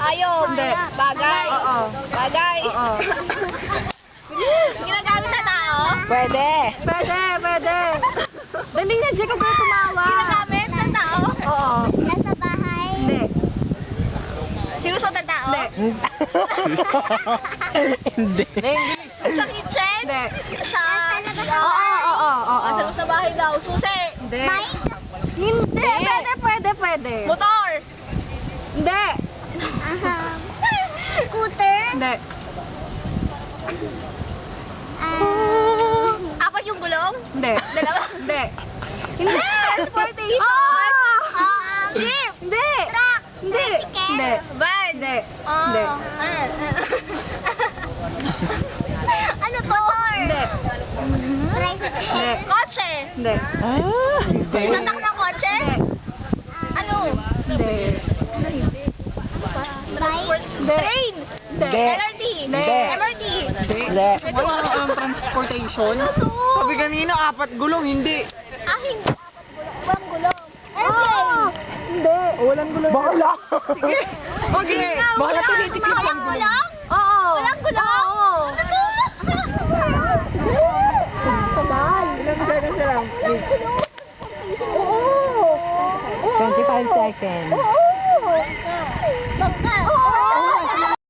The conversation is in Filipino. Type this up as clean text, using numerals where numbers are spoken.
Hayop. Hindi. Bagay. Oo. Bagay. Oo. Ginagamit sa tao? Pwede. Pwede. Dali na, Jacob, na tumawa. Ginagamit sa tao? Oo. Nasa bahay? Hindi. Sinusot ng tao? Hindi. Sa kitchen? Hindi. Sa labas ng Oo. Sa labas ng bahay daw. Susi? Hindi. Bike? Hindi. Pwede. Motor? Hindi. Scooter? Hindi. Apat yung gulong? Hindi. Dalawa? Hindi. Hindi. Transportation? Jeep? Hindi. Truck? Hindi. Tricycle? Hindi. Van? Hindi. Hindi. Ano to? Motor? Hindi. Tricycle? Hindi. Kotse? Hindi. Hindi. Tatak ng kotse? Ano? Hindi. Bike? Hindi. Train? Hindi. LRT? Hindi. MRT? Hindi. Wala ang transportation. Sabi kanina, 4 gulong, hindi. Hindi. Walang gulong. Airplane? Hindi. Walang gulong. Bakala. Sige. Okay. Bakala tinitikip Walang ang gulong. gulong? Oo. Walang gulong? Oo. Ano to? Tagal. Ilang seconds na lang. Oo. 25 seconds. Bangka.